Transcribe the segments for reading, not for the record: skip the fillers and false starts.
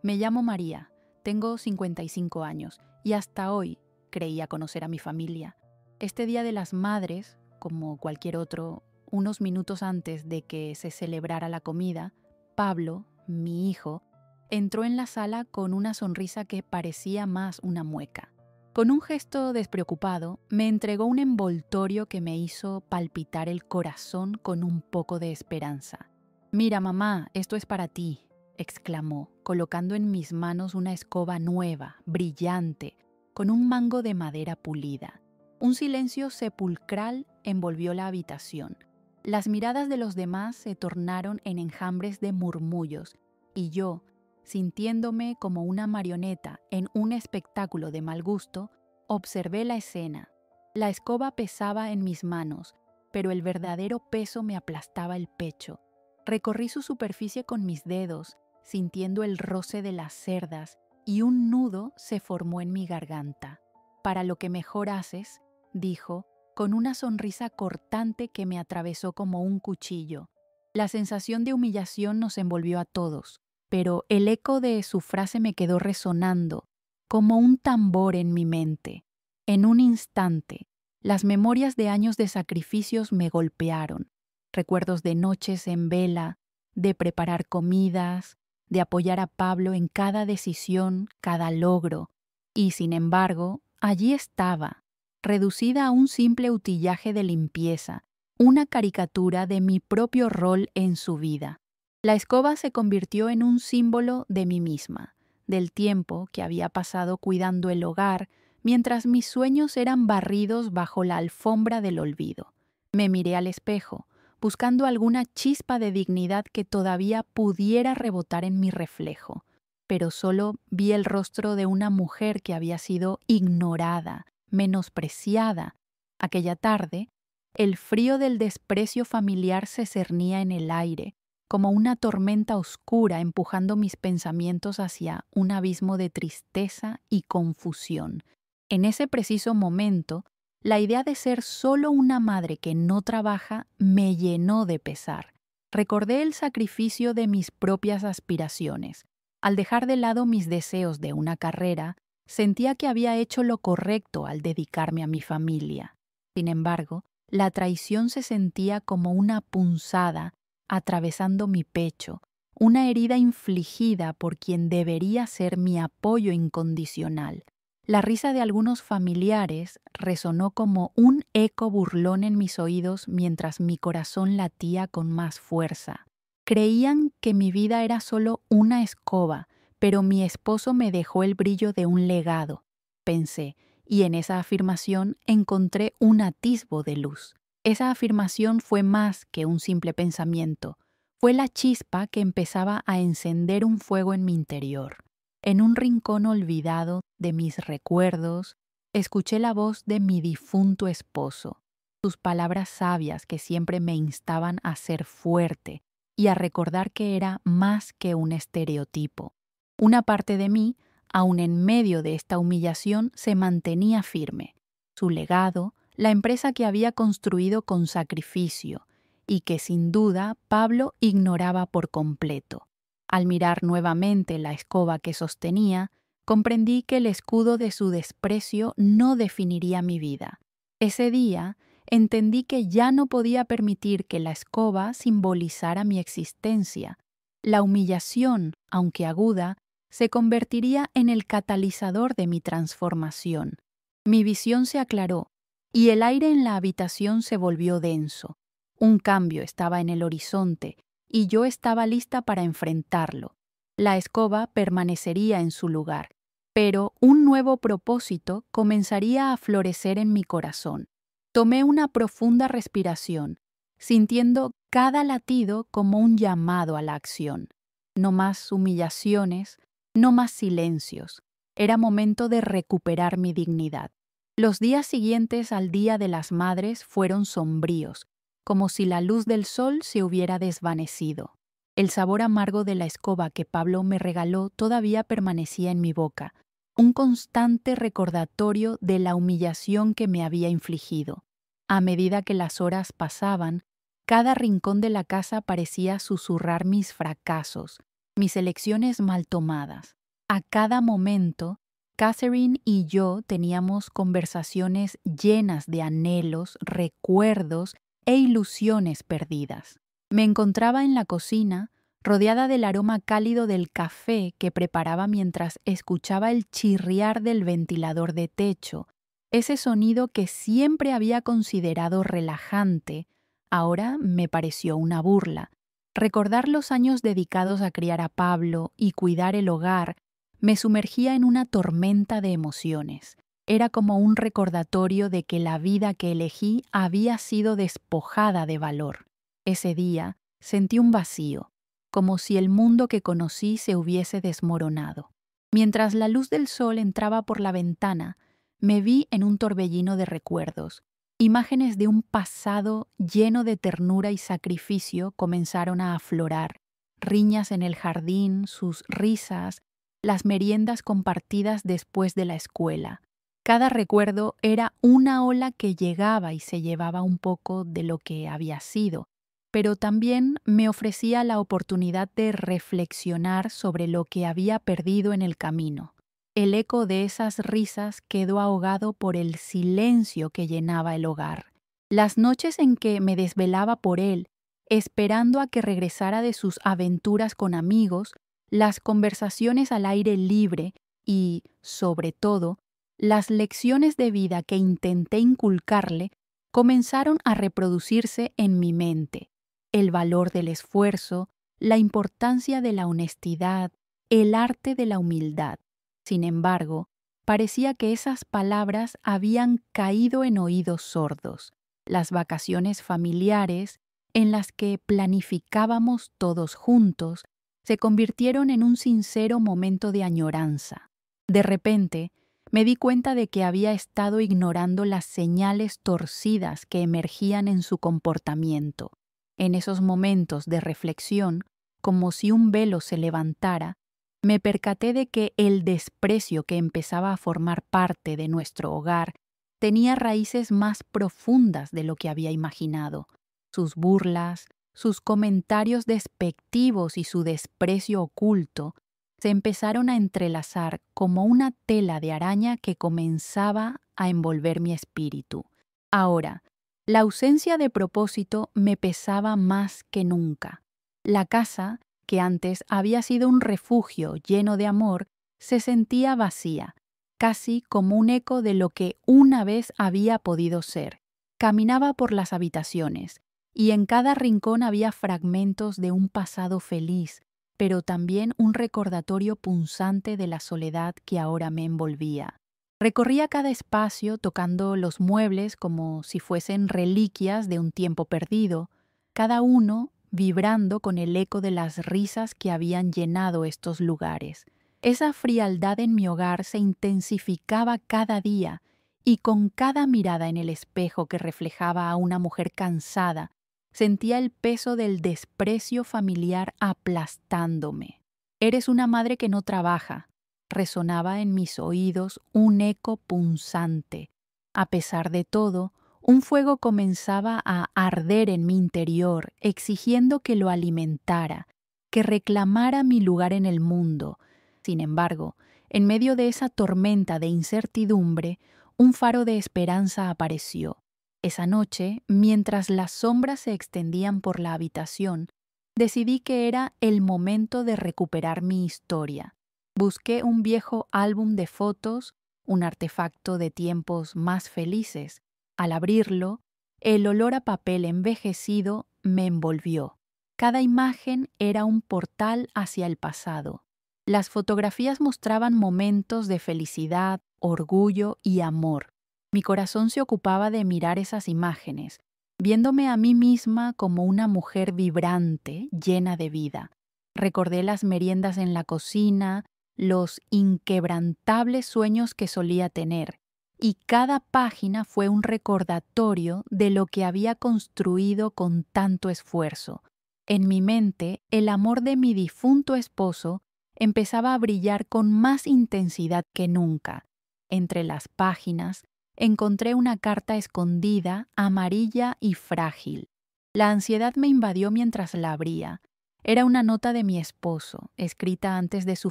Me llamo María, tengo 55 años y hasta hoy creía conocer a mi familia. Este Día de las Madres, como cualquier otro, unos minutos antes de que se celebrara la comida, Pablo, mi hijo, entró en la sala con una sonrisa que parecía más una mueca. Con un gesto despreocupado, me entregó un envoltorio que me hizo palpitar el corazón con un poco de esperanza. «Mira, mamá, esto es para ti», exclamó, colocando en mis manos una escoba nueva, brillante, con un mango de madera pulida. Un silencio sepulcral envolvió la habitación. Las miradas de los demás se tornaron en enjambres de murmullos, y yo, sintiéndome como una marioneta en un espectáculo de mal gusto, observé la escena. La escoba pesaba en mis manos, pero el verdadero peso me aplastaba el pecho. Recorrí su superficie con mis dedos, sintiendo el roce de las cerdas, y un nudo se formó en mi garganta. «Para lo que mejor haces», dijo, con una sonrisa cortante que me atravesó como un cuchillo. La sensación de humillación nos envolvió a todos, pero el eco de su frase me quedó resonando, como un tambor en mi mente. En un instante, las memorias de años de sacrificios me golpearon. Recuerdos de noches en vela, de preparar comidas, de apoyar a Pablo en cada decisión, cada logro. Y, sin embargo, allí estaba, reducida a un simple utillaje de limpieza, una caricatura de mi propio rol en su vida. La escoba se convirtió en un símbolo de mí misma, del tiempo que había pasado cuidando el hogar, mientras mis sueños eran barridos bajo la alfombra del olvido. Me miré al espejo, buscando alguna chispa de dignidad que todavía pudiera rebotar en mi reflejo, pero solo vi el rostro de una mujer que había sido ignorada, menospreciada. Aquella tarde, el frío del desprecio familiar se cernía en el aire, como una tormenta oscura empujando mis pensamientos hacia un abismo de tristeza y confusión. En ese preciso momento, la idea de ser solo una madre que no trabaja me llenó de pesar. Recordé el sacrificio de mis propias aspiraciones. Al dejar de lado mis deseos de una carrera, sentía que había hecho lo correcto al dedicarme a mi familia. Sin embargo, la traición se sentía como una punzada atravesando mi pecho, una herida infligida por quien debería ser mi apoyo incondicional. La risa de algunos familiares resonó como un eco burlón en mis oídos mientras mi corazón latía con más fuerza. Creían que mi vida era solo una escoba, pero mi esposo me dejó el brillo de un legado, pensé, y en esa afirmación encontré un atisbo de luz. Esa afirmación fue más que un simple pensamiento, fue la chispa que empezaba a encender un fuego en mi interior. En un rincón olvidado de mis recuerdos, escuché la voz de mi difunto esposo, sus palabras sabias que siempre me instaban a ser fuerte y a recordar que era más que un estereotipo. Una parte de mí, aun en medio de esta humillación, se mantenía firme. Su legado, la empresa que había construido con sacrificio y que sin duda Pablo ignoraba por completo. Al mirar nuevamente la escoba que sostenía, comprendí que el escudo de su desprecio no definiría mi vida. Ese día entendí que ya no podía permitir que la escoba simbolizara mi existencia. La humillación, aunque aguda, se convertiría en el catalizador de mi transformación. Mi visión se aclaró y el aire en la habitación se volvió denso. Un cambio estaba en el horizonte y yo estaba lista para enfrentarlo. La escoba permanecería en su lugar, pero un nuevo propósito comenzaría a florecer en mi corazón. Tomé una profunda respiración, sintiendo cada latido como un llamado a la acción. No más humillaciones, no más silencios. Era momento de recuperar mi dignidad. Los días siguientes al Día de las Madres fueron sombríos, como si la luz del sol se hubiera desvanecido. El sabor amargo de la escoba que Pablo me regaló todavía permanecía en mi boca, un constante recordatorio de la humillación que me había infligido. A medida que las horas pasaban, cada rincón de la casa parecía susurrar mis fracasos, mis elecciones mal tomadas. A cada momento, Catherine y yo teníamos conversaciones llenas de anhelos, recuerdos e ilusiones perdidas. Me encontraba en la cocina, rodeada del aroma cálido del café que preparaba mientras escuchaba el chirriar del ventilador de techo, ese sonido que siempre había considerado relajante, ahora me pareció una burla. Recordar los años dedicados a criar a Pablo y cuidar el hogar me sumergía en una tormenta de emociones. Era como un recordatorio de que la vida que elegí había sido despojada de valor. Ese día sentí un vacío, como si el mundo que conocí se hubiese desmoronado. Mientras la luz del sol entraba por la ventana, me vi en un torbellino de recuerdos. Imágenes de un pasado lleno de ternura y sacrificio comenzaron a aflorar. Riñas en el jardín, sus risas, las meriendas compartidas después de la escuela. Cada recuerdo era una ola que llegaba y se llevaba un poco de lo que había sido, pero también me ofrecía la oportunidad de reflexionar sobre lo que había perdido en el camino. El eco de esas risas quedó ahogado por el silencio que llenaba el hogar. Las noches en que me desvelaba por él, esperando a que regresara de sus aventuras con amigos, las conversaciones al aire libre y, sobre todo, las lecciones de vida que intenté inculcarle comenzaron a reproducirse en mi mente. El valor del esfuerzo, la importancia de la honestidad, el arte de la humildad. Sin embargo, parecía que esas palabras habían caído en oídos sordos. Las vacaciones familiares, en las que planificábamos todos juntos, se convirtieron en un sincero momento de añoranza. De repente, me di cuenta de que había estado ignorando las señales torcidas que emergían en su comportamiento. En esos momentos de reflexión, como si un velo se levantara, me percaté de que el desprecio que empezaba a formar parte de nuestro hogar tenía raíces más profundas de lo que había imaginado. Sus burlas, sus comentarios despectivos y su desprecio oculto se empezaron a entrelazar como una tela de araña que comenzaba a envolver mi espíritu. Ahora, la ausencia de propósito me pesaba más que nunca. La casa, que antes había sido un refugio lleno de amor, se sentía vacía, casi como un eco de lo que una vez había podido ser. Caminaba por las habitaciones, y en cada rincón había fragmentos de un pasado feliz, pero también un recordatorio punzante de la soledad que ahora me envolvía. Recorría cada espacio tocando los muebles como si fuesen reliquias de un tiempo perdido, cada uno vibrando con el eco de las risas que habían llenado estos lugares. Esa frialdad en mi hogar se intensificaba cada día, y con cada mirada en el espejo que reflejaba a una mujer cansada, sentía el peso del desprecio familiar aplastándome. «Eres una madre que no trabaja», resonaba en mis oídos un eco punzante. A pesar de todo, un fuego comenzaba a arder en mi interior, exigiendo que lo alimentara, que reclamara mi lugar en el mundo. Sin embargo, en medio de esa tormenta de incertidumbre, un faro de esperanza apareció. Esa noche, mientras las sombras se extendían por la habitación, decidí que era el momento de recuperar mi historia. Busqué un viejo álbum de fotos, un artefacto de tiempos más felices. Al abrirlo, el olor a papel envejecido me envolvió. Cada imagen era un portal hacia el pasado. Las fotografías mostraban momentos de felicidad, orgullo y amor. Mi corazón se ocupaba de mirar esas imágenes, viéndome a mí misma como una mujer vibrante, llena de vida. Recordé las meriendas en la cocina, los inquebrantables sueños que solía tener, y cada página fue un recordatorio de lo que había construido con tanto esfuerzo. En mi mente, el amor de mi difunto esposo empezaba a brillar con más intensidad que nunca. Entre las páginas, encontré una carta escondida, amarilla y frágil. La ansiedad me invadió mientras la abría. Era una nota de mi esposo, escrita antes de su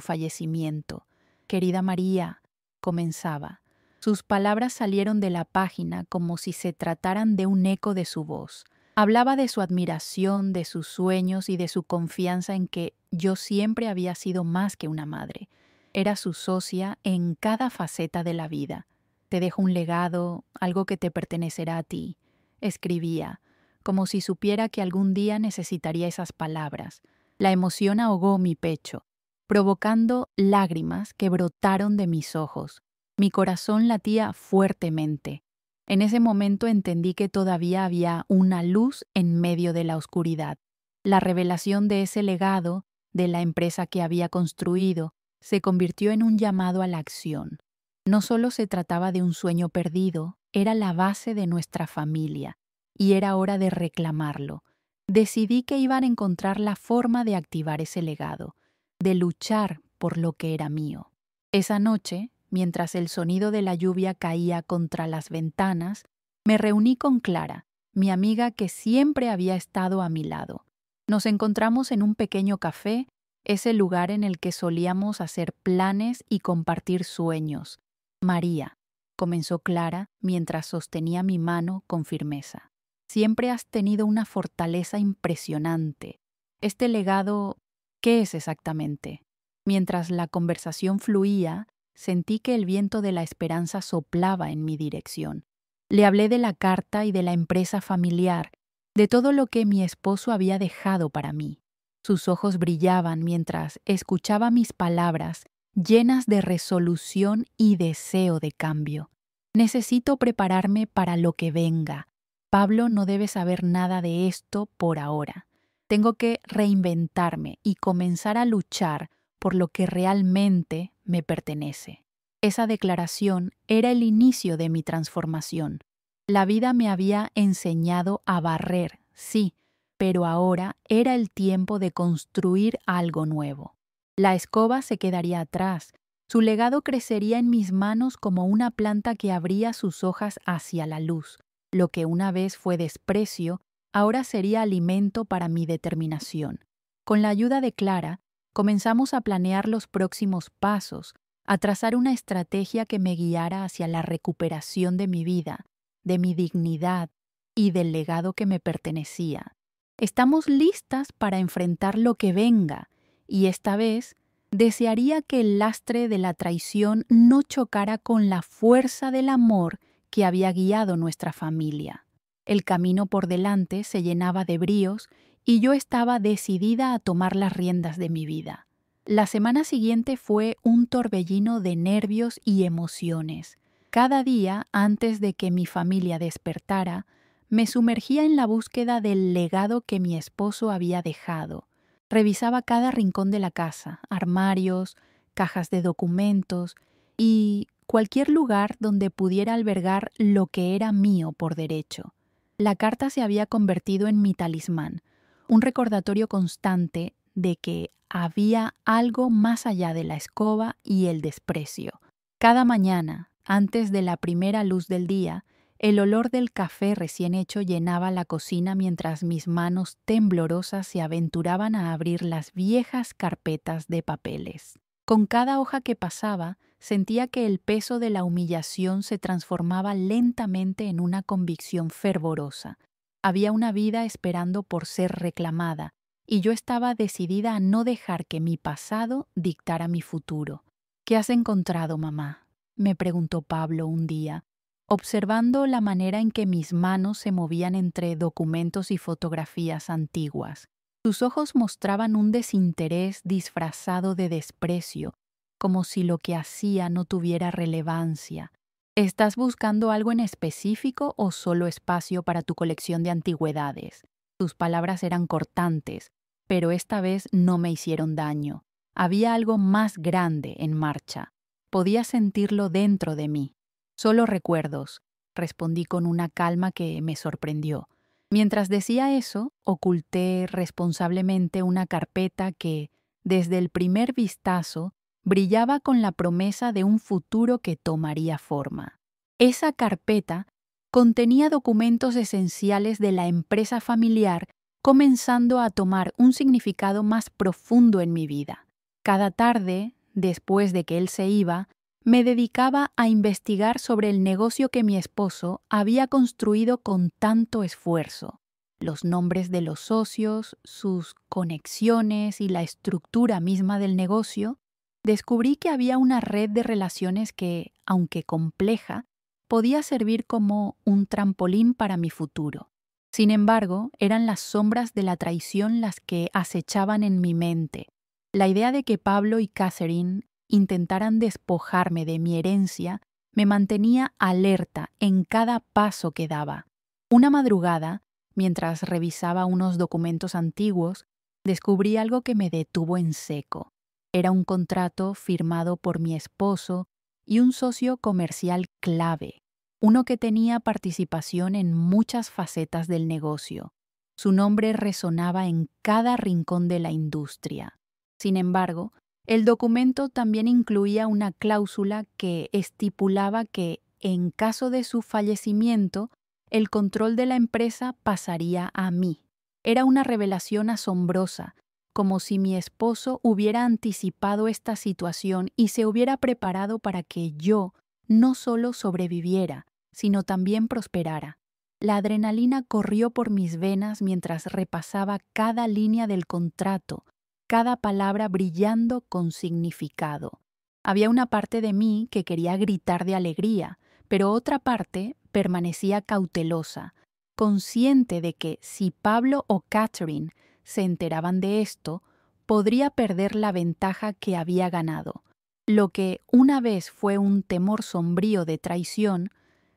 fallecimiento. «Querida María», comenzaba. Sus palabras salieron de la página como si se trataran de un eco de su voz. Hablaba de su admiración, de sus sueños y de su confianza en que yo siempre había sido más que una madre. Era su socia en cada faceta de la vida. «Te dejo un legado, algo que te pertenecerá a ti», escribía, como si supiera que algún día necesitaría esas palabras. La emoción ahogó mi pecho, provocando lágrimas que brotaron de mis ojos. Mi corazón latía fuertemente. En ese momento entendí que todavía había una luz en medio de la oscuridad. La revelación de ese legado, de la empresa que había construido, se convirtió en un llamado a la acción. No solo se trataba de un sueño perdido, era la base de nuestra familia, y era hora de reclamarlo. Decidí que iban a encontrar la forma de activar ese legado, de luchar por lo que era mío. Esa noche, mientras el sonido de la lluvia caía contra las ventanas, me reuní con Clara, mi amiga que siempre había estado a mi lado. Nos encontramos en un pequeño café, ese lugar en el que solíamos hacer planes y compartir sueños. «María», comenzó Clara mientras sostenía mi mano con firmeza, «siempre has tenido una fortaleza impresionante. Este legado, ¿qué es exactamente?». Mientras la conversación fluía, sentí que el viento de la esperanza soplaba en mi dirección. Le hablé de la carta y de la empresa familiar, de todo lo que mi esposo había dejado para mí. Sus ojos brillaban mientras escuchaba mis palabras, llenas de resolución y deseo de cambio. «Necesito prepararme para lo que venga. Pablo no debe saber nada de esto por ahora. Tengo que reinventarme y comenzar a luchar por lo que realmente me pertenece». Esa declaración era el inicio de mi transformación. La vida me había enseñado a barrer, sí, pero ahora era el tiempo de construir algo nuevo. La escoba se quedaría atrás. Su legado crecería en mis manos como una planta que abría sus hojas hacia la luz. Lo que una vez fue desprecio, ahora sería alimento para mi determinación. Con la ayuda de Clara, comenzamos a planear los próximos pasos, a trazar una estrategia que me guiara hacia la recuperación de mi vida, de mi dignidad y del legado que me pertenecía. Estamos listas para enfrentar lo que venga, y esta vez desearía que el lastre de la traición no chocara con la fuerza del amor que había guiado nuestra familia. El camino por delante se llenaba de bríos y yo estaba decidida a tomar las riendas de mi vida. La semana siguiente fue un torbellino de nervios y emociones. Cada día, antes de que mi familia despertara, me sumergía en la búsqueda del legado que mi esposo había dejado. Revisaba cada rincón de la casa, armarios, cajas de documentos y cualquier lugar donde pudiera albergar lo que era mío por derecho. La carta se había convertido en mi talismán, un recordatorio constante de que había algo más allá de la escoba y el desprecio. Cada mañana, antes de la primera luz del día, el olor del café recién hecho llenaba la cocina mientras mis manos temblorosas se aventuraban a abrir las viejas carpetas de papeles. Con cada hoja que pasaba, sentía que el peso de la humillación se transformaba lentamente en una convicción fervorosa. Había una vida esperando por ser reclamada, y yo estaba decidida a no dejar que mi pasado dictara mi futuro. «¿Qué has encontrado, mamá?», me preguntó Pablo un día, observando la manera en que mis manos se movían entre documentos y fotografías antiguas. Sus ojos mostraban un desinterés disfrazado de desprecio, como si lo que hacía no tuviera relevancia. «¿Estás buscando algo en específico o solo espacio para tu colección de antigüedades?». Sus palabras eran cortantes, pero esta vez no me hicieron daño. Había algo más grande en marcha. Podía sentirlo dentro de mí. «Solo recuerdos», respondí con una calma que me sorprendió. Mientras decía eso, oculté responsablemente una carpeta que, desde el primer vistazo, brillaba con la promesa de un futuro que tomaría forma. Esa carpeta contenía documentos esenciales de la empresa familiar comenzando a tomar un significado más profundo en mi vida. Cada tarde, después de que él se iba, me dedicaba a investigar sobre el negocio que mi esposo había construido con tanto esfuerzo, los nombres de los socios, sus conexiones y la estructura misma del negocio. Descubrí que había una red de relaciones que, aunque compleja, podía servir como un trampolín para mi futuro. Sin embargo, eran las sombras de la traición las que acechaban en mi mente. La idea de que Pablo y Catherine intentaran despojarme de mi herencia me mantenía alerta en cada paso que daba. Una madrugada, mientras revisaba unos documentos antiguos, descubrí algo que me detuvo en seco. Era un contrato firmado por mi esposo y un socio comercial clave, uno que tenía participación en muchas facetas del negocio. Su nombre resonaba en cada rincón de la industria. Sin embargo, el documento también incluía una cláusula que estipulaba que, en caso de su fallecimiento, el control de la empresa pasaría a mí. Era una revelación asombrosa, como si mi esposo hubiera anticipado esta situación y se hubiera preparado para que yo no solo sobreviviera, sino también prosperara. La adrenalina corrió por mis venas mientras repasaba cada línea del contrato, cada palabra brillando con significado. Había una parte de mí que quería gritar de alegría, pero otra parte permanecía cautelosa, consciente de que si Pablo o Catherine se enteraban de esto, podría perder la ventaja que había ganado. Lo que una vez fue un temor sombrío de traición,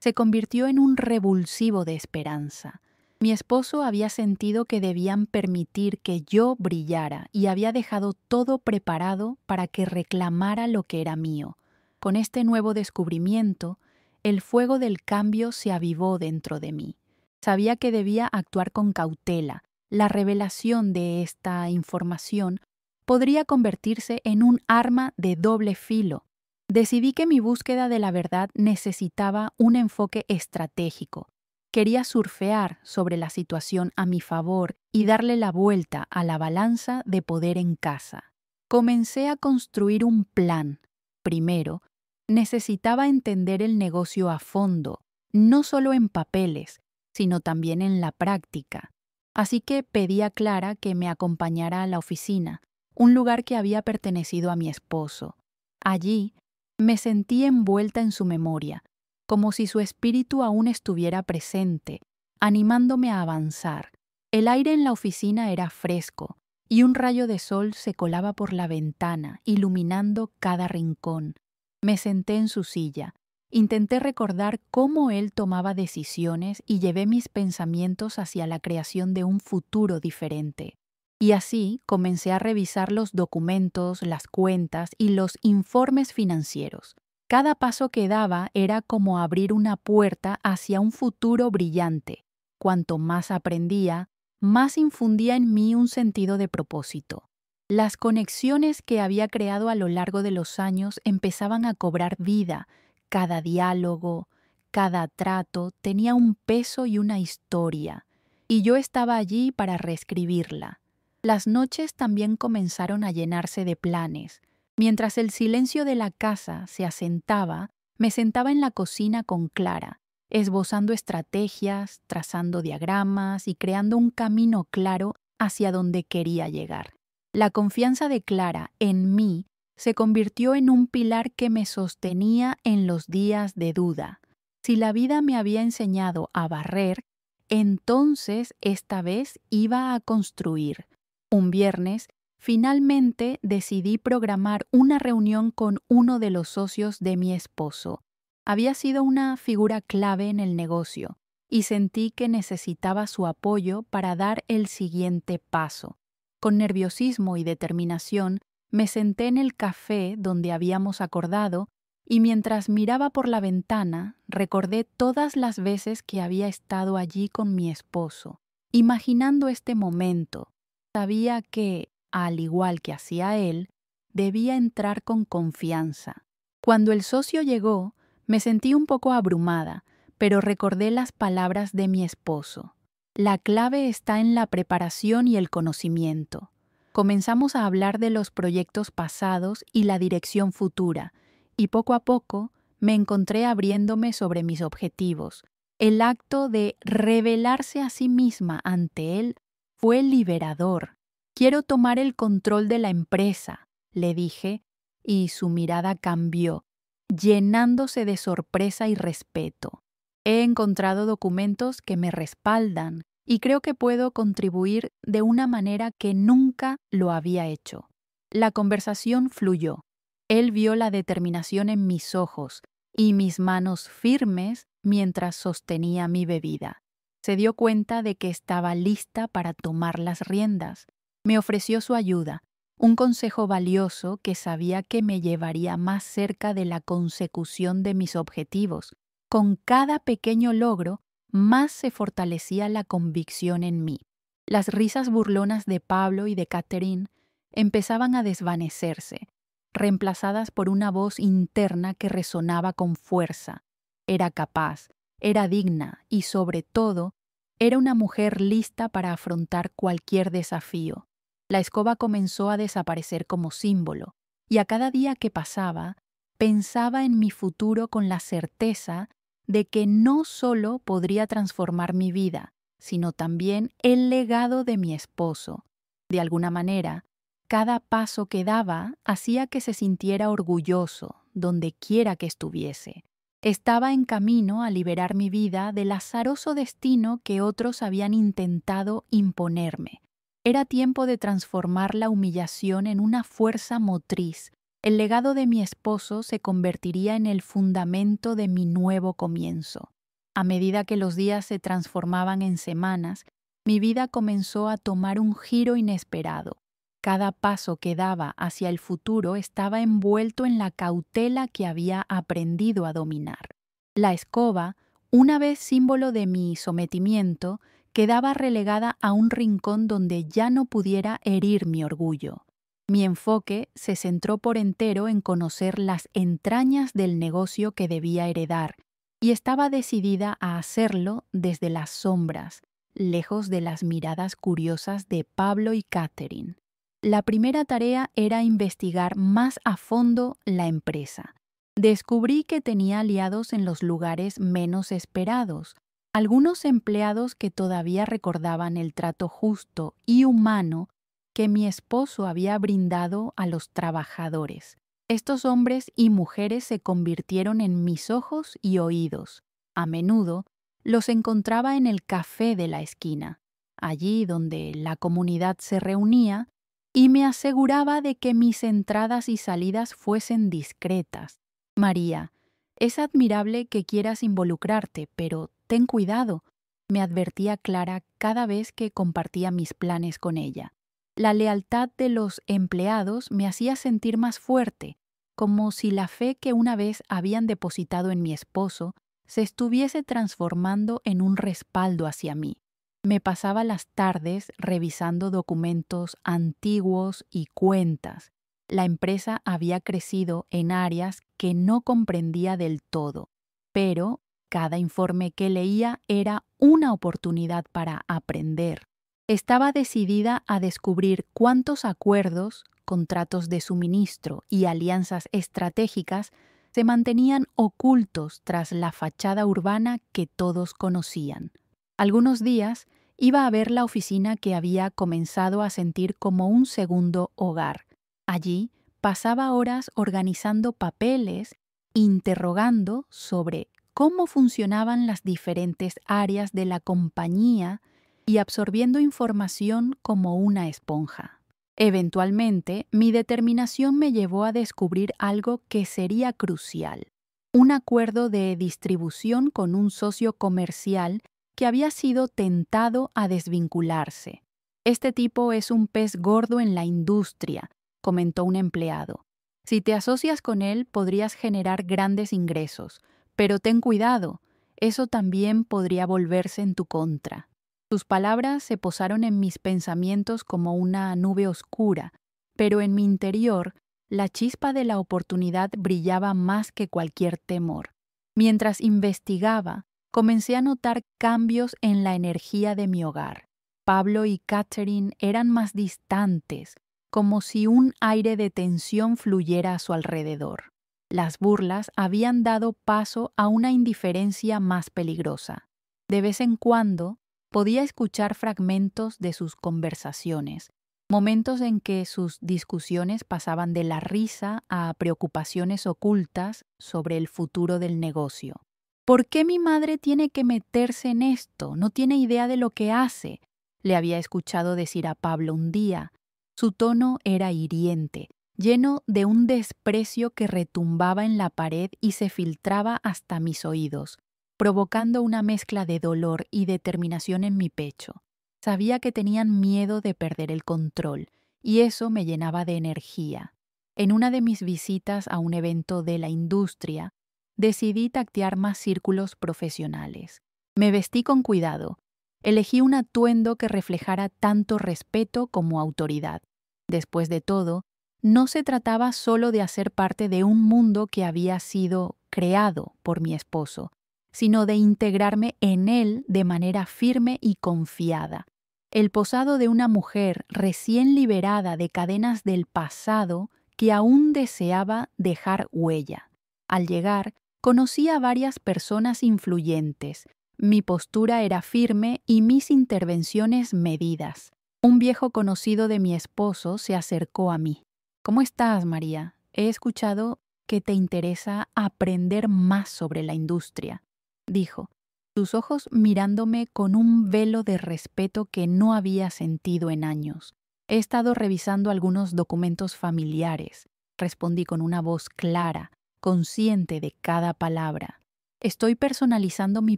se convirtió en un revulsivo de esperanza. Mi esposo había sentido que debían permitir que yo brillara y había dejado todo preparado para que reclamara lo que era mío. Con este nuevo descubrimiento, el fuego del cambio se avivó dentro de mí. Sabía que debía actuar con cautela. La revelación de esta información podría convertirse en un arma de doble filo. Decidí que mi búsqueda de la verdad necesitaba un enfoque estratégico. Quería surfear sobre la situación a mi favor y darle la vuelta a la balanza de poder en casa. Comencé a construir un plan. Primero, necesitaba entender el negocio a fondo, no solo en papeles, sino también en la práctica. Así que pedí a Clara que me acompañara a la oficina, un lugar que había pertenecido a mi esposo. Allí, me sentí envuelta en su memoria, como si su espíritu aún estuviera presente, animándome a avanzar. El aire en la oficina era fresco, y un rayo de sol se colaba por la ventana, iluminando cada rincón. Me senté en su silla. Intenté recordar cómo él tomaba decisiones y llevé mis pensamientos hacia la creación de un futuro diferente. Y así comencé a revisar los documentos, las cuentas y los informes financieros. Cada paso que daba era como abrir una puerta hacia un futuro brillante. Cuanto más aprendía, más infundía en mí un sentido de propósito. Las conexiones que había creado a lo largo de los años empezaban a cobrar vida. Cada diálogo, cada trato tenía un peso y una historia, y yo estaba allí para reescribirla. Las noches también comenzaron a llenarse de planes. Mientras el silencio de la casa se asentaba, me sentaba en la cocina con Clara, esbozando estrategias, trazando diagramas y creando un camino claro hacia donde quería llegar. La confianza de Clara en mí se convirtió en un pilar que me sostenía en los días de duda. Si la vida me había enseñado a barrer, entonces esta vez iba a construir. Un viernes, finalmente decidí programar una reunión con uno de los socios de mi esposo. Había sido una figura clave en el negocio y sentí que necesitaba su apoyo para dar el siguiente paso. Con nerviosismo y determinación, me senté en el café donde habíamos acordado y mientras miraba por la ventana, recordé todas las veces que había estado allí con mi esposo. Imaginando este momento, sabía que, al igual que hacía él, debía entrar con confianza. Cuando el socio llegó, me sentí un poco abrumada, pero recordé las palabras de mi esposo. La clave está en la preparación y el conocimiento. Comenzamos a hablar de los proyectos pasados y la dirección futura, y poco a poco me encontré abriéndome sobre mis objetivos. El acto de revelarse a sí misma ante él fue liberador. Quiero tomar el control de la empresa, le dije, y su mirada cambió, llenándose de sorpresa y respeto. He encontrado documentos que me respaldan y creo que puedo contribuir de una manera que nunca lo había hecho. La conversación fluyó. Él vio la determinación en mis ojos y mis manos firmes mientras sostenía mi bebida. Se dio cuenta de que estaba lista para tomar las riendas. Me ofreció su ayuda, un consejo valioso que sabía que me llevaría más cerca de la consecución de mis objetivos. Con cada pequeño logro, más se fortalecía la convicción en mí. Las risas burlonas de Pablo y de Catherine empezaban a desvanecerse, reemplazadas por una voz interna que resonaba con fuerza. Era capaz, era digna y, sobre todo, era una mujer lista para afrontar cualquier desafío. La escoba comenzó a desaparecer como símbolo, y a cada día que pasaba, pensaba en mi futuro con la certeza de que no solo podría transformar mi vida, sino también el legado de mi esposo. De alguna manera, cada paso que daba hacía que se sintiera orgulloso donde quiera que estuviese. Estaba en camino a liberar mi vida del azaroso destino que otros habían intentado imponerme. Era tiempo de transformar la humillación en una fuerza motriz. El legado de mi esposo se convertiría en el fundamento de mi nuevo comienzo. A medida que los días se transformaban en semanas, mi vida comenzó a tomar un giro inesperado. Cada paso que daba hacia el futuro estaba envuelto en la cautela que había aprendido a dominar. La escoba, una vez símbolo de mi sometimiento, quedaba relegada a un rincón donde ya no pudiera herir mi orgullo. Mi enfoque se centró por entero en conocer las entrañas del negocio que debía heredar, y estaba decidida a hacerlo desde las sombras, lejos de las miradas curiosas de Pablo y Catherine. La primera tarea era investigar más a fondo la empresa. Descubrí que tenía aliados en los lugares menos esperados, algunos empleados que todavía recordaban el trato justo y humano que mi esposo había brindado a los trabajadores. Estos hombres y mujeres se convirtieron en mis ojos y oídos. A menudo los encontraba en el café de la esquina, allí donde la comunidad se reunía, y me aseguraba de que mis entradas y salidas fuesen discretas. María, es admirable que quieras involucrarte, pero ten cuidado, me advertía Clara cada vez que compartía mis planes con ella. La lealtad de los empleados me hacía sentir más fuerte, como si la fe que una vez habían depositado en mi esposo se estuviese transformando en un respaldo hacia mí. Me pasaba las tardes revisando documentos antiguos y cuentas. La empresa había crecido en áreas que no comprendía del todo, pero cada informe que leía era una oportunidad para aprender. Estaba decidida a descubrir cuántos acuerdos, contratos de suministro y alianzas estratégicas se mantenían ocultos tras la fachada urbana que todos conocían. Algunos días iba a ver la oficina que había comenzado a sentir como un segundo hogar. Allí pasaba horas organizando papeles, interrogando sobre cómo funcionaban las diferentes áreas de la compañía y absorbiendo información como una esponja. Eventualmente, mi determinación me llevó a descubrir algo que sería crucial: un acuerdo de distribución con un socio comercial que había sido tentado a desvincularse. Este tipo es un pez gordo en la industria, comentó un empleado. Si te asocias con él, podrías generar grandes ingresos, pero ten cuidado, eso también podría volverse en tu contra. Sus palabras se posaron en mis pensamientos como una nube oscura, pero en mi interior la chispa de la oportunidad brillaba más que cualquier temor. Mientras investigaba, comencé a notar cambios en la energía de mi hogar. Pablo y Catherine eran más distantes, como si un aire de tensión fluyera a su alrededor. Las burlas habían dado paso a una indiferencia más peligrosa. De vez en cuando podía escuchar fragmentos de sus conversaciones, momentos en que sus discusiones pasaban de la risa a preocupaciones ocultas sobre el futuro del negocio. ¿Por qué mi madre tiene que meterse en esto? No tiene idea de lo que hace, le había escuchado decir a Pablo un día. Su tono era hiriente, lleno de un desprecio que retumbaba en la pared y se filtraba hasta mis oídos, provocando una mezcla de dolor y determinación en mi pecho. Sabía que tenían miedo de perder el control, y eso me llenaba de energía. En una de mis visitas a un evento de la industria, decidí tactear más círculos profesionales. Me vestí con cuidado. Elegí un atuendo que reflejara tanto respeto como autoridad. Después de todo, no se trataba solo de hacer parte de un mundo que había sido creado por mi esposo, sino de integrarme en él de manera firme y confiada. El posado de una mujer recién liberada de cadenas del pasado que aún deseaba dejar huella. Al llegar, conocí a varias personas influyentes. Mi postura era firme y mis intervenciones medidas. Un viejo conocido de mi esposo se acercó a mí. ¿Cómo estás, María? He escuchado que te interesa aprender más sobre la industria, dijo, sus ojos mirándome con un velo de respeto que no había sentido en años. He estado revisando algunos documentos familiares, respondí con una voz clara, consciente de cada palabra. Estoy personalizando mi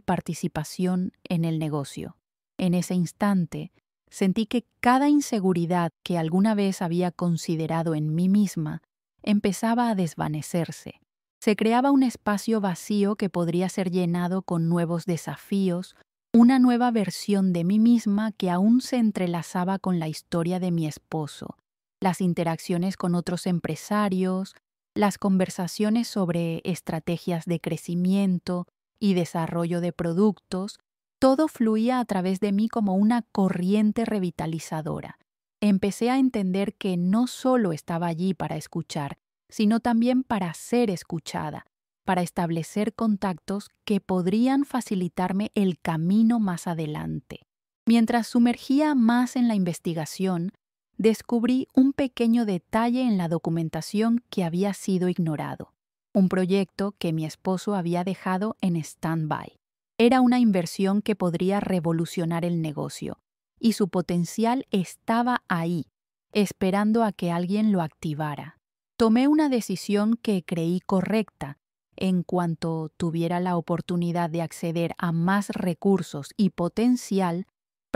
participación en el negocio. En ese instante, sentí que cada inseguridad que alguna vez había considerado en mí misma empezaba a desvanecerse. Se creaba un espacio vacío que podría ser llenado con nuevos desafíos, una nueva versión de mí misma que aún se entrelazaba con la historia de mi esposo, las interacciones con otros empresarios, las conversaciones sobre estrategias de crecimiento y desarrollo de productos. Todo fluía a través de mí como una corriente revitalizadora. Empecé a entender que no solo estaba allí para escuchar, sino también para ser escuchada, para establecer contactos que podrían facilitarme el camino más adelante. Mientras sumergía más en la investigación, descubrí un pequeño detalle en la documentación que había sido ignorado, un proyecto que mi esposo había dejado en stand-by. Era una inversión que podría revolucionar el negocio, y su potencial estaba ahí, esperando a que alguien lo activara. Tomé una decisión que creí correcta. En cuanto tuviera la oportunidad de acceder a más recursos y potencial,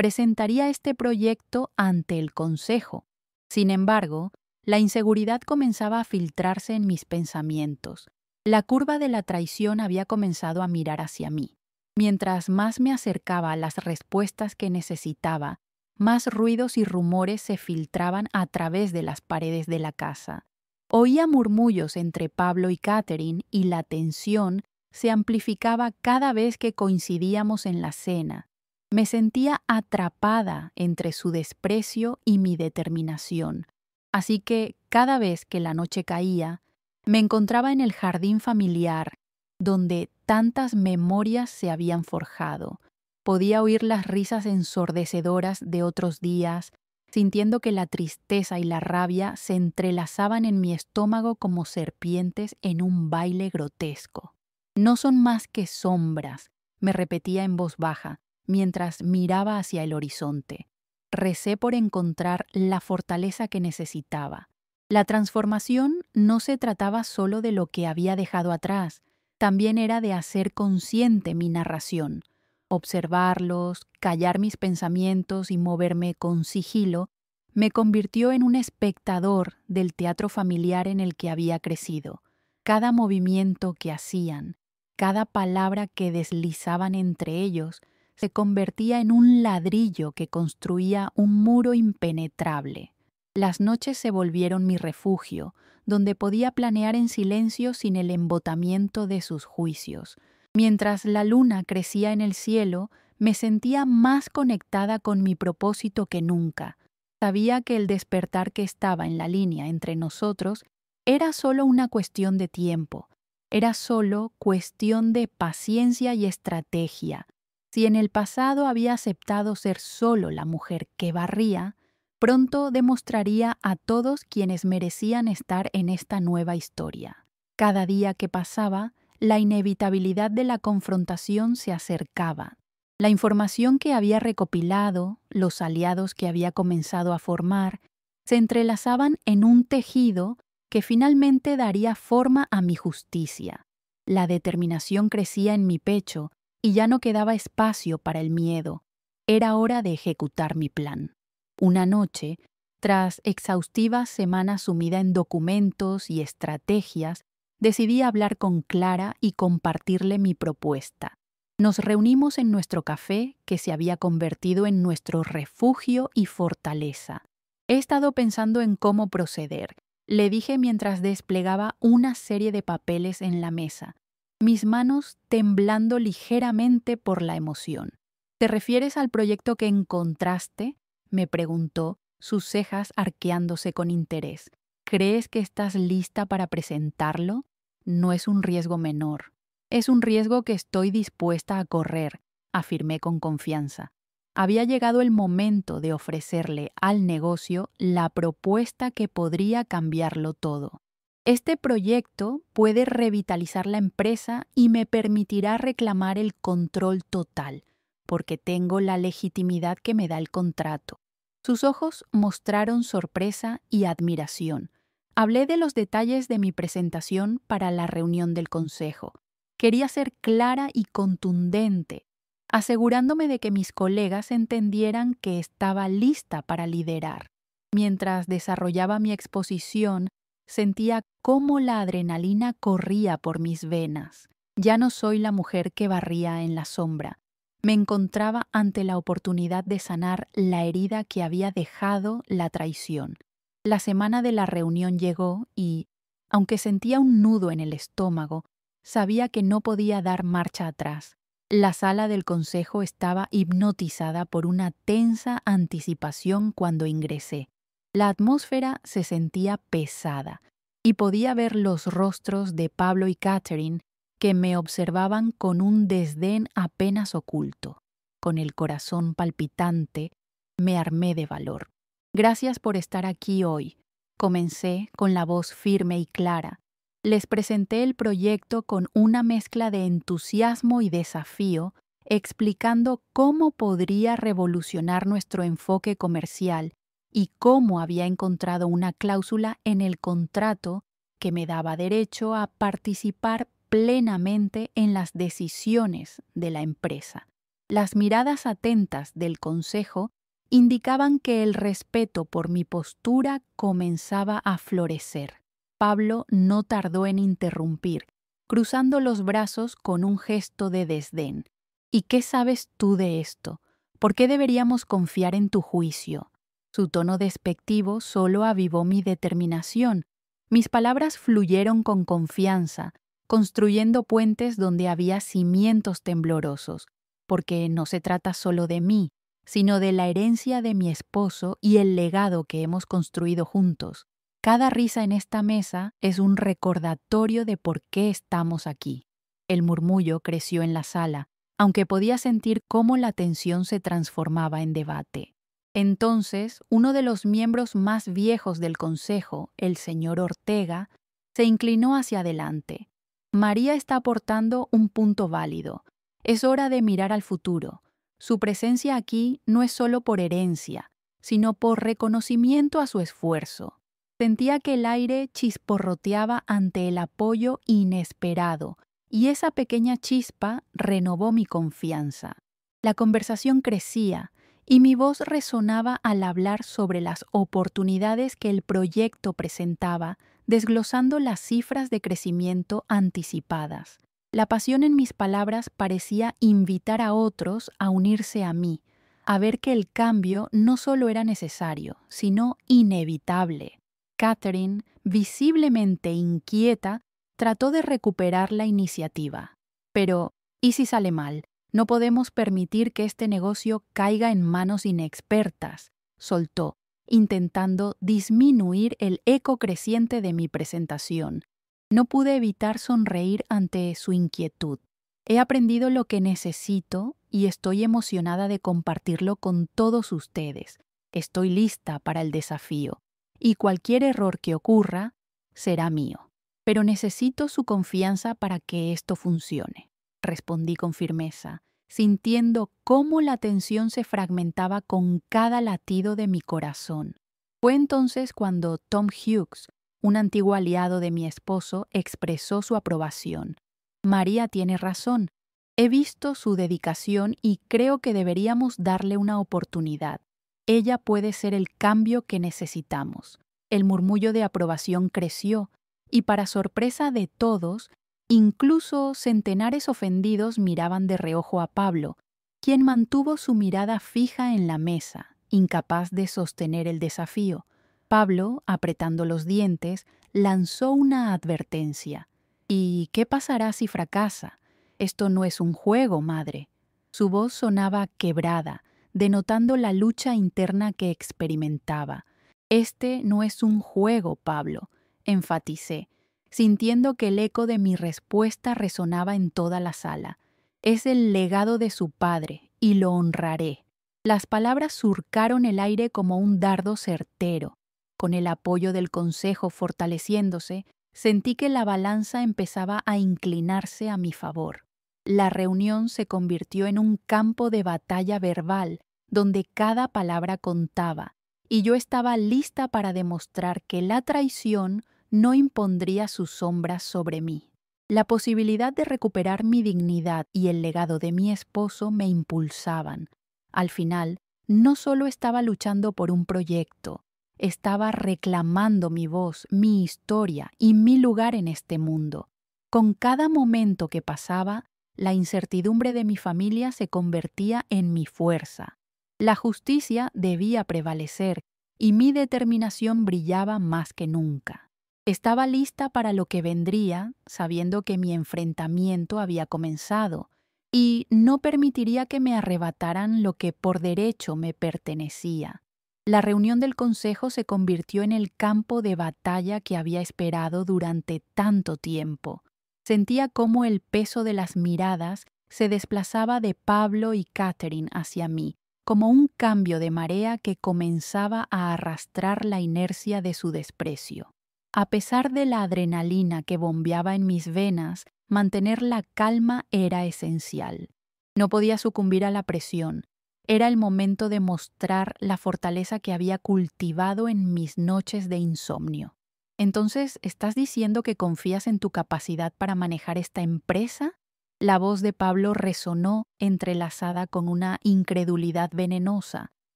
presentaría este proyecto ante el consejo. Sin embargo, la inseguridad comenzaba a filtrarse en mis pensamientos. La curva de la traición había comenzado a mirar hacia mí. Mientras más me acercaba a las respuestas que necesitaba, más ruidos y rumores se filtraban a través de las paredes de la casa. Oía murmullos entre Pablo y Catherine y la tensión se amplificaba cada vez que coincidíamos en la cena. Me sentía atrapada entre su desprecio y mi determinación. Así que, cada vez que la noche caía, me encontraba en el jardín familiar, donde tantas memorias se habían forjado. Podía oír las risas ensordecedoras de otros días, sintiendo que la tristeza y la rabia se entrelazaban en mi estómago como serpientes en un baile grotesco. No son más que sombras, me repetía en voz baja, mientras miraba hacia el horizonte. Recé por encontrar la fortaleza que necesitaba. La transformación no se trataba solo de lo que había dejado atrás, también era de hacer consciente mi narración. Observarlos, callar mis pensamientos y moverme con sigilo me convirtió en un espectador del teatro familiar en el que había crecido. Cada movimiento que hacían, cada palabra que deslizaban entre ellos, se convertía en un ladrillo que construía un muro impenetrable. Las noches se volvieron mi refugio, donde podía planear en silencio sin el embotamiento de sus juicios. Mientras la luna crecía en el cielo, me sentía más conectada con mi propósito que nunca. Sabía que el despertar que estaba en la línea entre nosotros era solo una cuestión de tiempo, era solo cuestión de paciencia y estrategia. Si en el pasado había aceptado ser solo la mujer que barría, pronto demostraría a todos quienes merecían estar en esta nueva historia. Cada día que pasaba, la inevitabilidad de la confrontación se acercaba. La información que había recopilado, los aliados que había comenzado a formar, se entrelazaban en un tejido que finalmente daría forma a mi justicia. La determinación crecía en mi pecho y ya no quedaba espacio para el miedo. Era hora de ejecutar mi plan. Una noche, tras exhaustivas semanas sumida en documentos y estrategias, decidí hablar con Clara y compartirle mi propuesta. Nos reunimos en nuestro café, que se había convertido en nuestro refugio y fortaleza. He estado pensando en cómo proceder, le dije mientras desplegaba una serie de papeles en la mesa, mis manos temblando ligeramente por la emoción. ¿Te refieres al proyecto que encontraste?, me preguntó, sus cejas arqueándose con interés. ¿Crees que estás lista para presentarlo? No es un riesgo menor. Es un riesgo que estoy dispuesta a correr, afirmé con confianza. Había llegado el momento de ofrecerle al negocio la propuesta que podría cambiarlo todo. Este proyecto puede revitalizar la empresa y me permitirá reclamar el control total, porque tengo la legitimidad que me da el contrato. Sus ojos mostraron sorpresa y admiración. Hablé de los detalles de mi presentación para la reunión del consejo. Quería ser clara y contundente, asegurándome de que mis colegas entendieran que estaba lista para liderar. Mientras desarrollaba mi exposición, sentía cómo la adrenalina corría por mis venas. Ya no soy la mujer que barría en la sombra. Me encontraba ante la oportunidad de sanar la herida que había dejado la traición. La semana de la reunión llegó y, aunque sentía un nudo en el estómago, sabía que no podía dar marcha atrás. La sala del consejo estaba hipnotizada por una tensa anticipación cuando ingresé. La atmósfera se sentía pesada y podía ver los rostros de Pablo y Catherine que me observaban con un desdén apenas oculto. Con el corazón palpitante, me armé de valor. Gracias por estar aquí hoy. Comencé con la voz firme y clara. Les presenté el proyecto con una mezcla de entusiasmo y desafío, explicando cómo podría revolucionar nuestro enfoque comercial y cómo había encontrado una cláusula en el contrato que me daba derecho a participar plenamente en las decisiones de la empresa. Las miradas atentas del consejo indicaban que el respeto por mi postura comenzaba a florecer. Pablo no tardó en interrumpir, cruzando los brazos con un gesto de desdén. ¿Y qué sabes tú de esto? ¿Por qué deberíamos confiar en tu juicio? Su tono despectivo solo avivó mi determinación. Mis palabras fluyeron con confianza, construyendo puentes donde había cimientos temblorosos, porque no se trata solo de mí, sino de la herencia de mi esposo y el legado que hemos construido juntos. Cada risa en esta mesa es un recordatorio de por qué estamos aquí. El murmullo creció en la sala, aunque podía sentir cómo la tensión se transformaba en debate. Entonces, uno de los miembros más viejos del consejo, el señor Ortega, se inclinó hacia adelante. María está aportando un punto válido. Es hora de mirar al futuro. Su presencia aquí no es solo por herencia, sino por reconocimiento a su esfuerzo. Sentía que el aire chisporroteaba ante el apoyo inesperado, y esa pequeña chispa renovó mi confianza. La conversación crecía, y mi voz resonaba al hablar sobre las oportunidades que el proyecto presentaba, desglosando las cifras de crecimiento anticipadas. La pasión en mis palabras parecía invitar a otros a unirse a mí, a ver que el cambio no solo era necesario, sino inevitable. Catherine, visiblemente inquieta, trató de recuperar la iniciativa. Pero ¿Y si sale mal? No podemos permitir que este negocio caiga en manos inexpertas, soltó, intentando disminuir el eco creciente de mi presentación. No pude evitar sonreír ante su inquietud. He aprendido lo que necesito y estoy emocionada de compartirlo con todos ustedes. Estoy lista para el desafío, y cualquier error que ocurra será mío. Pero necesito su confianza para que esto funcione, respondí con firmeza, sintiendo cómo la tensión se fragmentaba con cada latido de mi corazón. Fue entonces cuando Tom Hughes, un antiguo aliado de mi esposo, expresó su aprobación. María tiene razón. He visto su dedicación y creo que deberíamos darle una oportunidad. Ella puede ser el cambio que necesitamos. El murmullo de aprobación creció, y para sorpresa de todos, incluso centenares ofendidos miraban de reojo a Pablo, quien mantuvo su mirada fija en la mesa, incapaz de sostener el desafío. Pablo, apretando los dientes, lanzó una advertencia. ¿Y qué pasará si fracasa? Esto no es un juego, madre. Su voz sonaba quebrada, denotando la lucha interna que experimentaba. Este no es un juego, Pablo, enfaticé, sintiendo que el eco de mi respuesta resonaba en toda la sala. Es el legado de su padre, y lo honraré. Las palabras surcaron el aire como un dardo certero. Con el apoyo del consejo fortaleciéndose, sentí que la balanza empezaba a inclinarse a mi favor. La reunión se convirtió en un campo de batalla verbal, donde cada palabra contaba, y yo estaba lista para demostrar que la traición no impondría sus sombras sobre mí. La posibilidad de recuperar mi dignidad y el legado de mi esposo me impulsaban. Al final, no solo estaba luchando por un proyecto, estaba reclamando mi voz, mi historia y mi lugar en este mundo. Con cada momento que pasaba, la incertidumbre de mi familia se convertía en mi fuerza. La justicia debía prevalecer y mi determinación brillaba más que nunca. Estaba lista para lo que vendría, sabiendo que mi enfrentamiento había comenzado, y no permitiría que me arrebataran lo que por derecho me pertenecía. La reunión del consejo se convirtió en el campo de batalla que había esperado durante tanto tiempo. Sentía cómo el peso de las miradas se desplazaba de Pablo y Catherine hacia mí, como un cambio de marea que comenzaba a arrastrar la inercia de su desprecio. A pesar de la adrenalina que bombeaba en mis venas, mantener la calma era esencial. No podía sucumbir a la presión. Era el momento de mostrar la fortaleza que había cultivado en mis noches de insomnio. Entonces, ¿estás diciendo que confías en tu capacidad para manejar esta empresa? La voz de Pablo resonó entrelazada con una incredulidad venenosa.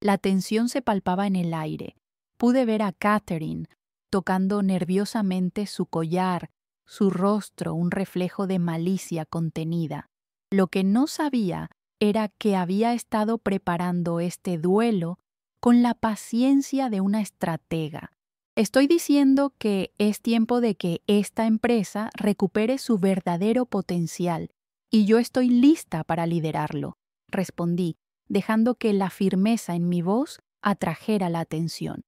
La tensión se palpaba en el aire. Pude ver a Catherine tocando nerviosamente su collar, su rostro un reflejo de malicia contenida. Lo que no sabía era que había estado preparando este duelo con la paciencia de una estratega. Estoy diciendo que es tiempo de que esta empresa recupere su verdadero potencial, y yo estoy lista para liderarlo, respondí, dejando que la firmeza en mi voz atrajera la atención.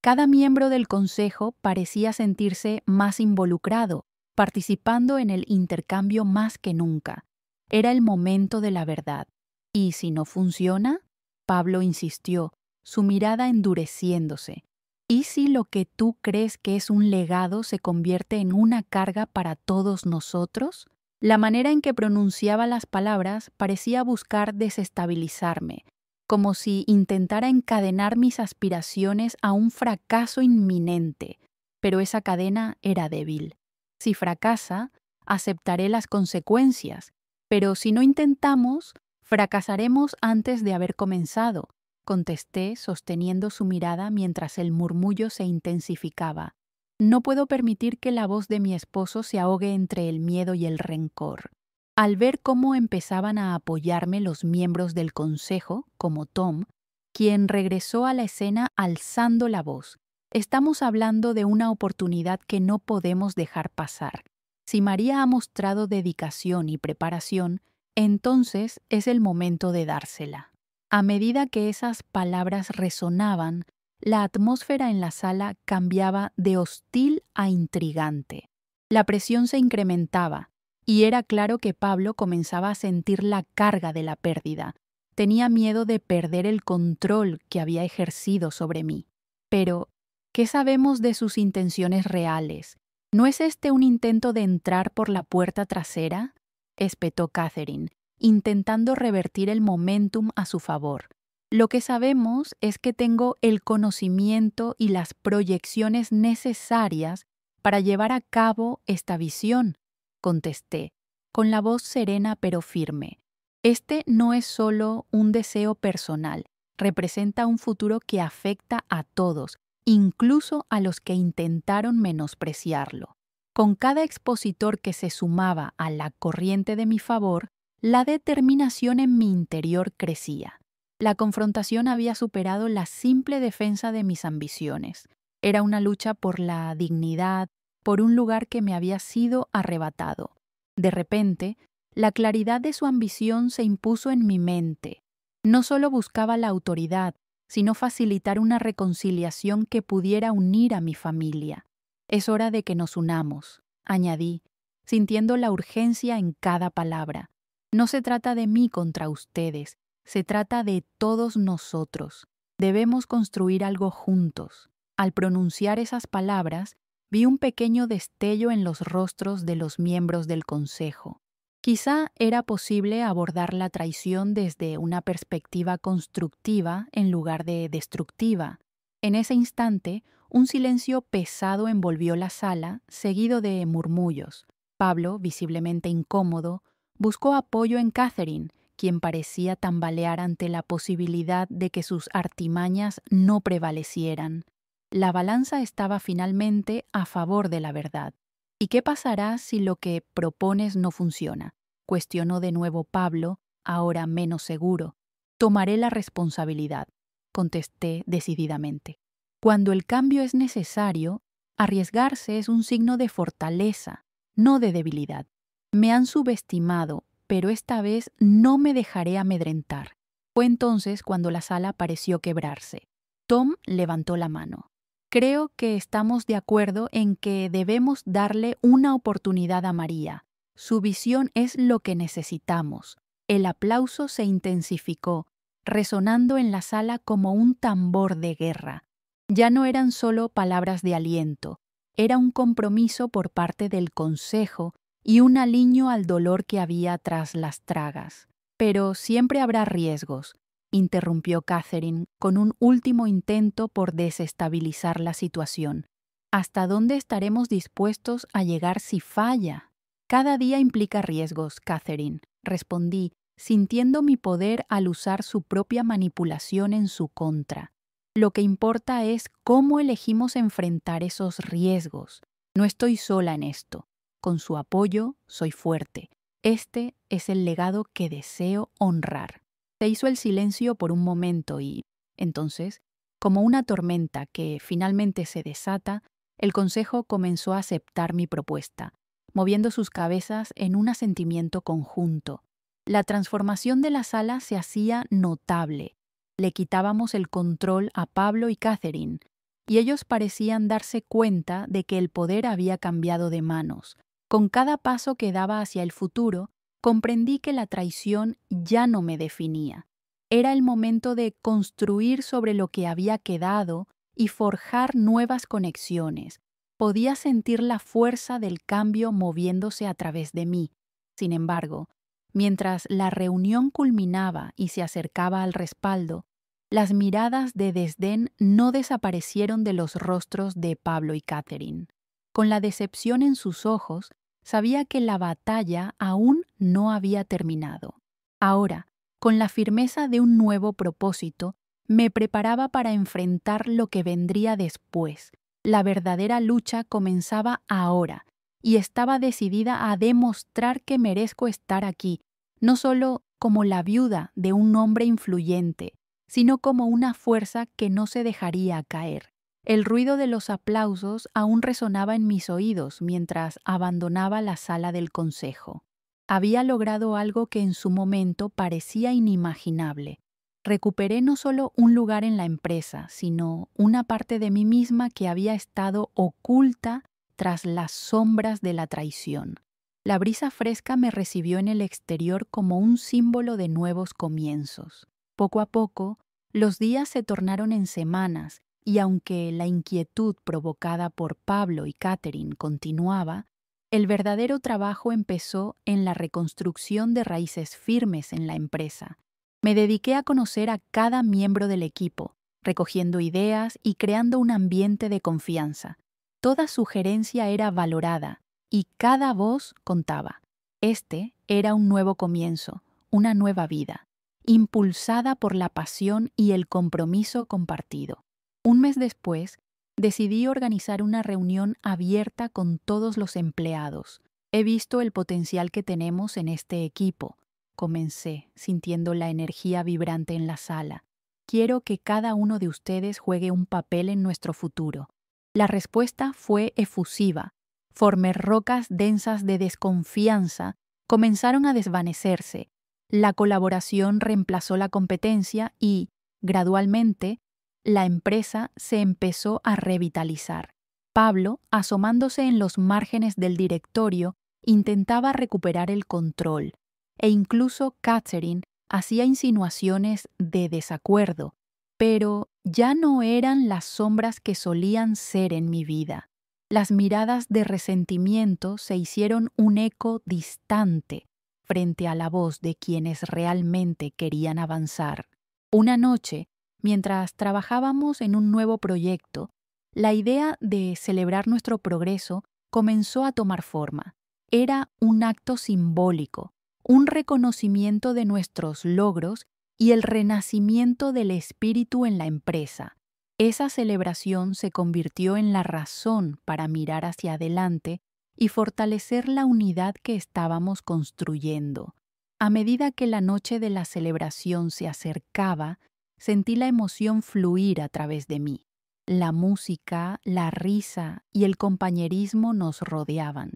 Cada miembro del consejo parecía sentirse más involucrado, participando en el intercambio más que nunca. Era el momento de la verdad. ¿Y si no funciona? Pablo insistió, su mirada endureciéndose. ¿Y si lo que tú crees que es un legado se convierte en una carga para todos nosotros? La manera en que pronunciaba las palabras parecía buscar desestabilizarme, como si intentara encadenar mis aspiraciones a un fracaso inminente, pero esa cadena era débil. Si fracasa, aceptaré las consecuencias, pero si no intentamos, fracasaremos antes de haber comenzado, contesté sosteniendo su mirada mientras el murmullo se intensificaba. No puedo permitir que la voz de mi esposo se ahogue entre el miedo y el rencor. Al ver cómo empezaban a apoyarme los miembros del consejo, como Tom, quien regresó a la escena alzando la voz, estamos hablando de una oportunidad que no podemos dejar pasar. Si María ha mostrado dedicación y preparación, entonces es el momento de dársela. A medida que esas palabras resonaban, la atmósfera en la sala cambiaba de hostil a intrigante. La presión se incrementaba, y era claro que Pablo comenzaba a sentir la carga de la pérdida. Tenía miedo de perder el control que había ejercido sobre mí. Pero, ¿qué sabemos de sus intenciones reales? ¿No es este un intento de entrar por la puerta trasera?, espetó Catherine, intentando revertir el momentum a su favor. Lo que sabemos es que tengo el conocimiento y las proyecciones necesarias para llevar a cabo esta visión, contesté, con la voz serena pero firme. Este no es solo un deseo personal, representa un futuro que afecta a todos, incluso a los que intentaron menospreciarlo. Con cada expositor que se sumaba a la corriente de mi favor, la determinación en mi interior crecía. La confrontación había superado la simple defensa de mis ambiciones. Era una lucha por la dignidad, por un lugar que me había sido arrebatado. De repente, la claridad de su ambición se impuso en mi mente. No solo buscaba la autoridad, sino facilitar una reconciliación que pudiera unir a mi familia. Es hora de que nos unamos, añadí, sintiendo la urgencia en cada palabra. No se trata de mí contra ustedes, se trata de todos nosotros. Debemos construir algo juntos. Al pronunciar esas palabras, vi un pequeño destello en los rostros de los miembros del consejo. Quizá era posible abordar la traición desde una perspectiva constructiva en lugar de destructiva. En ese instante, un silencio pesado envolvió la sala, seguido de murmullos. Pablo, visiblemente incómodo, buscó apoyo en Catherine, quien parecía tambalear ante la posibilidad de que sus artimañas no prevalecieran. La balanza estaba finalmente a favor de la verdad. ¿Y qué pasará si lo que propones no funciona?, cuestionó de nuevo Pablo, ahora menos seguro. Tomaré la responsabilidad, contesté decididamente. Cuando el cambio es necesario, arriesgarse es un signo de fortaleza, no de debilidad. Me han subestimado, pero esta vez no me dejaré amedrentar. Fue entonces cuando la sala pareció quebrarse. Tom levantó la mano. Creo que estamos de acuerdo en que debemos darle una oportunidad a María. Su visión es lo que necesitamos. El aplauso se intensificó, resonando en la sala como un tambor de guerra. Ya no eran solo palabras de aliento, era un compromiso por parte del consejo y un aliño al dolor que había tras las tragas. Pero siempre habrá riesgos, interrumpió Catherine con un último intento por desestabilizar la situación. ¿Hasta dónde estaremos dispuestos a llegar si falla? Cada día implica riesgos, Catherine, respondí, sintiendo mi poder al usar su propia manipulación en su contra. Lo que importa es cómo elegimos enfrentar esos riesgos. No estoy sola en esto. Con su apoyo, soy fuerte. Este es el legado que deseo honrar. Se hizo el silencio por un momento y, entonces, como una tormenta que finalmente se desata, el consejo comenzó a aceptar mi propuesta, moviendo sus cabezas en un asentimiento conjunto. La transformación de la sala se hacía notable. Le quitábamos el control a Pablo y Catherine, y ellos parecían darse cuenta de que el poder había cambiado de manos. Con cada paso que daba hacia el futuro, comprendí que la traición ya no me definía. Era el momento de construir sobre lo que había quedado y forjar nuevas conexiones. Podía sentir la fuerza del cambio moviéndose a través de mí. Sin embargo, mientras la reunión culminaba y se acercaba al respaldo, las miradas de desdén no desaparecieron de los rostros de Pablo y Catherine. Con la decepción en sus ojos, sabía que la batalla aún no había terminado. Ahora, con la firmeza de un nuevo propósito, me preparaba para enfrentar lo que vendría después. La verdadera lucha comenzaba ahora, y estaba decidida a demostrar que merezco estar aquí, no solo como la viuda de un hombre influyente, sino como una fuerza que no se dejaría caer. El ruido de los aplausos aún resonaba en mis oídos mientras abandonaba la sala del consejo. Había logrado algo que en su momento parecía inimaginable. Recuperé no solo un lugar en la empresa, sino una parte de mí misma que había estado oculta tras las sombras de la traición. La brisa fresca me recibió en el exterior como un símbolo de nuevos comienzos. Poco a poco, los días se tornaron en semanas y aunque la inquietud provocada por Pablo y Catherine continuaba, el verdadero trabajo empezó en la reconstrucción de raíces firmes en la empresa. Me dediqué a conocer a cada miembro del equipo, recogiendo ideas y creando un ambiente de confianza. Toda sugerencia era valorada y cada voz contaba. Este era un nuevo comienzo, una nueva vida, impulsada por la pasión y el compromiso compartido. Un mes después, decidí organizar una reunión abierta con todos los empleados. He visto el potencial que tenemos en este equipo. Comencé, sintiendo la energía vibrante en la sala. Quiero que cada uno de ustedes juegue un papel en nuestro futuro. La respuesta fue efusiva. Formé rocas densas de desconfianza comenzaron a desvanecerse. La colaboración reemplazó la competencia y, gradualmente, la empresa se empezó a revitalizar. Pablo, asomándose en los márgenes del directorio, intentaba recuperar el control, e incluso Catherine hacía insinuaciones de desacuerdo, pero ya no eran las sombras que solían ser en mi vida. Las miradas de resentimiento se hicieron un eco distante frente a la voz de quienes realmente querían avanzar. Una noche, mientras trabajábamos en un nuevo proyecto, la idea de celebrar nuestro progreso comenzó a tomar forma. Era un acto simbólico, un reconocimiento de nuestros logros y el renacimiento del espíritu en la empresa. Esa celebración se convirtió en la razón para mirar hacia adelante y fortalecer la unidad que estábamos construyendo. A medida que la noche de la celebración se acercaba, sentí la emoción fluir a través de mí. La música, la risa y el compañerismo nos rodeaban.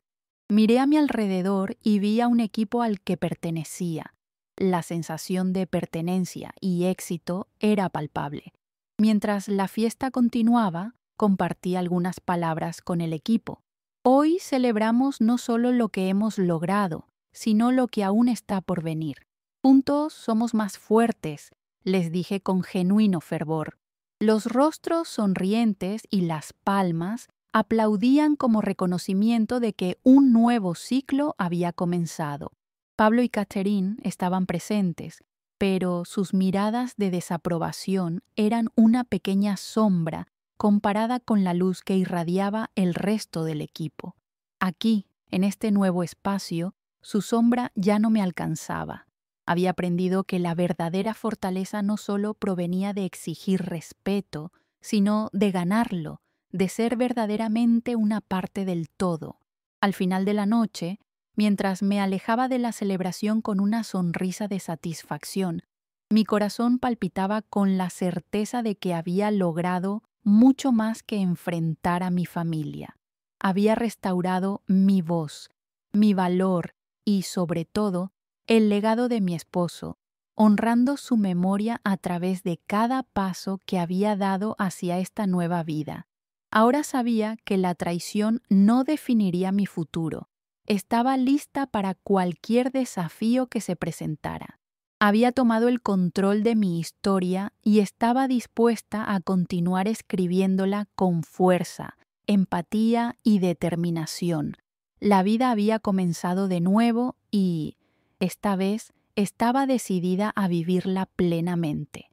Miré a mi alrededor y vi a un equipo al que pertenecía. La sensación de pertenencia y éxito era palpable. Mientras la fiesta continuaba, compartí algunas palabras con el equipo. Hoy celebramos no solo lo que hemos logrado, sino lo que aún está por venir. Juntos somos más fuertes, les dije con genuino fervor. Los rostros sonrientes y las palmas aplaudían como reconocimiento de que un nuevo ciclo había comenzado. Pablo y Catherine estaban presentes, pero sus miradas de desaprobación eran una pequeña sombra comparada con la luz que irradiaba el resto del equipo. Aquí, en este nuevo espacio, su sombra ya no me alcanzaba. Había aprendido que la verdadera fortaleza no solo provenía de exigir respeto, sino de ganarlo, de ser verdaderamente una parte del todo. Al final de la noche, mientras me alejaba de la celebración con una sonrisa de satisfacción, mi corazón palpitaba con la certeza de que había logrado mucho más que enfrentar a mi familia. Había restaurado mi voz, mi valor y, sobre todo, el legado de mi esposo, honrando su memoria a través de cada paso que había dado hacia esta nueva vida. Ahora sabía que la traición no definiría mi futuro. Estaba lista para cualquier desafío que se presentara. Había tomado el control de mi historia y estaba dispuesta a continuar escribiéndola con fuerza, empatía y determinación. La vida había comenzado de nuevo y, esta vez, estaba decidida a vivirla plenamente.